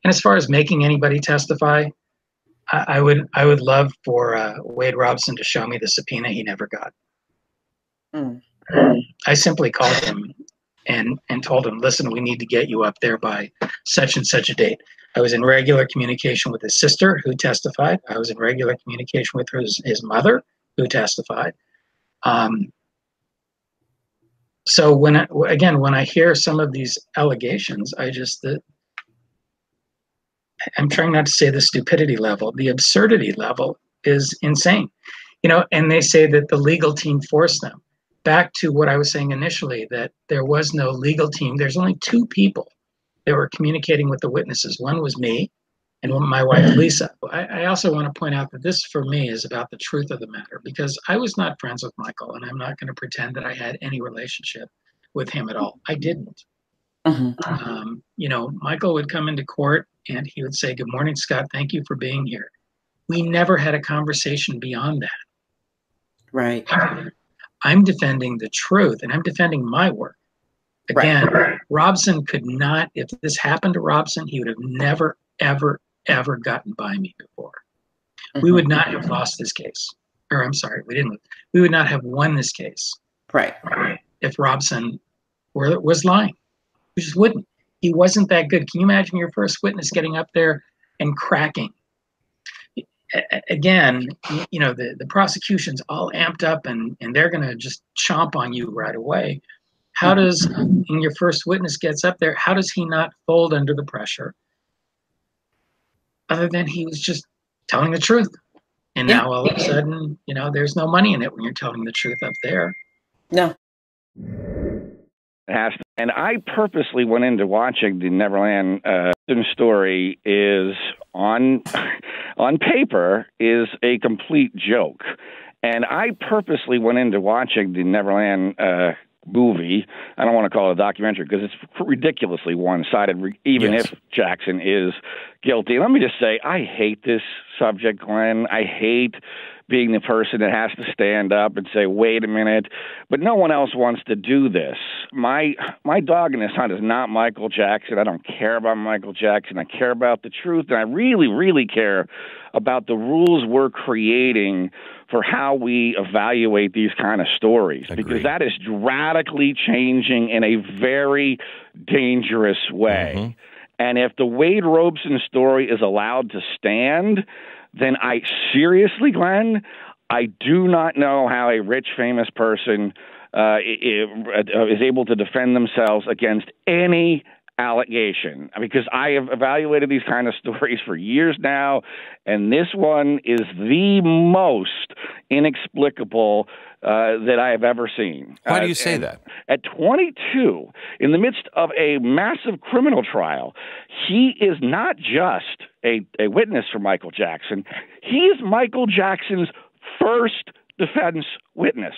And as far as making anybody testify, I would love for Wade Robson to show me the subpoena he never got. Mm. I simply called him and told him, listen, we need to get you up there by such and such a date. I was in regular communication with his sister, who testified. I was in regular communication with his mother, who testified. So when I hear some of these allegations, I'm trying not to say the stupidity level, the absurdity level is insane. And they say that the legal team forced them. Back to what I was saying initially, that there was no legal team. There's only two people that were communicating with the witnesses. One was me and my wife, Lisa. I also want to point out that this, for me, is about the truth of the matter, because I was not friends with Michael, and I'm not going to pretend that I had any relationship with him at all. I didn't. Michael would come into court and he would say, "Good morning, Scott. Thank you for being here." We never had a conversation beyond that. Right. I'm defending the truth, and I'm defending my work. Again, right. Robson could not, if this happened to Robson, he would have never, ever, ever gotten by me before. We would not have lost this case. Or I'm sorry, we would not have won this case. Right. If Robson was lying. We just wouldn't. He wasn't that good. Can you imagine your first witness getting up there and cracking? Again, the prosecution's all amped up and they're going to just chomp on you right away. How does, when your first witness gets up there, how does he not fold under the pressure? Other than he was just telling the truth. And now all of a sudden, there's no money in it when you're telling the truth up there. No. And I purposely went into watching the Neverland story is on paper is a complete joke. And I purposely went into watching the Neverland movie. I don't want to call it a documentary because it's ridiculously one-sided, even if Jackson is guilty. Let me just say, I hate this subject, Glenn. I hate being the person that has to stand up and say, wait a minute, but no one else wants to do this. My dog in this hunt is not Michael Jackson. I don't care about Michael Jackson. I care about the truth, and I really, really care about the rules we're creating for how we evaluate these kind of stories. Agreed. Because that is radically changing in a very dangerous way. And if the Wade Robson story is allowed to stand, then I seriously, Glenn, I do not know how a rich, famous person is able to defend themselves against any allegation, because I have evaluated these kind of stories for years now, and this one is the most inexplicable that I have ever seen. Why do you say that? At 22, in the midst of a massive criminal trial, he is not just a witness for Michael Jackson. He is Michael Jackson's first defense witness.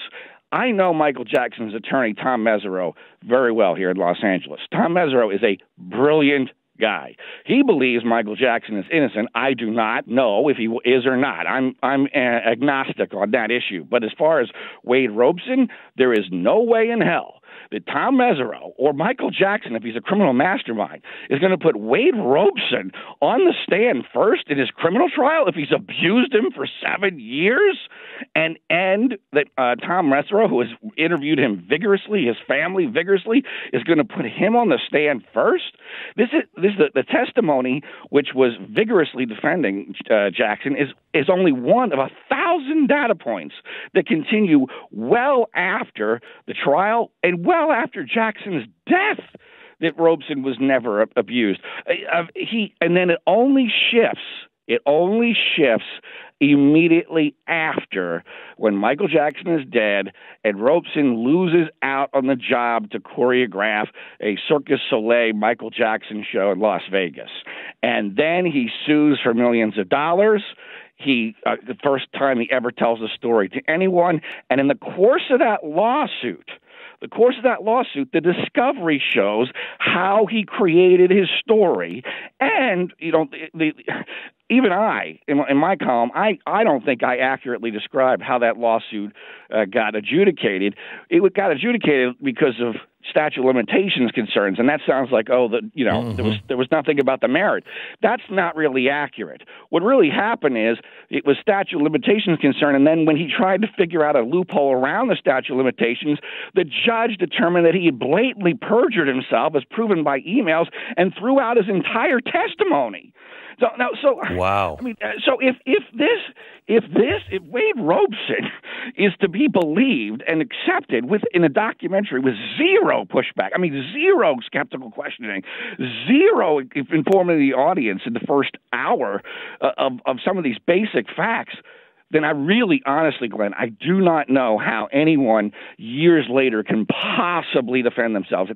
I know Michael Jackson's attorney, Tom Mesereau, very well here in Los Angeles. Tom Mesereau is a brilliant guy. He believes Michael Jackson is innocent. I do not know if he is or not. I'm agnostic on that issue. But as far as Wade Robson, there is no way in hell that Tom Mesereau or Michael Jackson, if he's a criminal mastermind, is going to put Wade Robson on the stand first in his criminal trial if he's abused him for 7 years, and that Tom Mesereau, who has interviewed him vigorously, his family vigorously, is going to put him on the stand first. This is the testimony, which was vigorously defending Jackson, is only one of 1,000 data points that continue well after the trial and well after Jackson's death that Robson was never abused. And then it only shifts immediately after, when Michael Jackson is dead and Robson loses out on the job to choreograph a Cirque du Soleil Michael Jackson show in Las Vegas. And then he sues for millions of dollars. The first time he ever tells a story to anyone. And in the course of that lawsuit, the discovery shows how he created his story. And, even I, in my column, I don't think I accurately described how that lawsuit got adjudicated. It got adjudicated because of statute of limitations concerns, and that sounds like, there was nothing about the merit. That's not really accurate. What really happened is it was statute of limitations concern, and then when he tried to figure out a loophole around the statute of limitations, the judge determined that he had blatantly perjured himself, as proven by emails, and threw out his entire testimony. Wow. I mean, so if Wade Robson is to be believed and accepted in a documentary with zero pushback, I mean, zero skeptical questioning, zero informing the audience in the first hour of some of these basic facts, then I really, honestly, Glenn, I do not know how anyone years later can possibly defend themselves.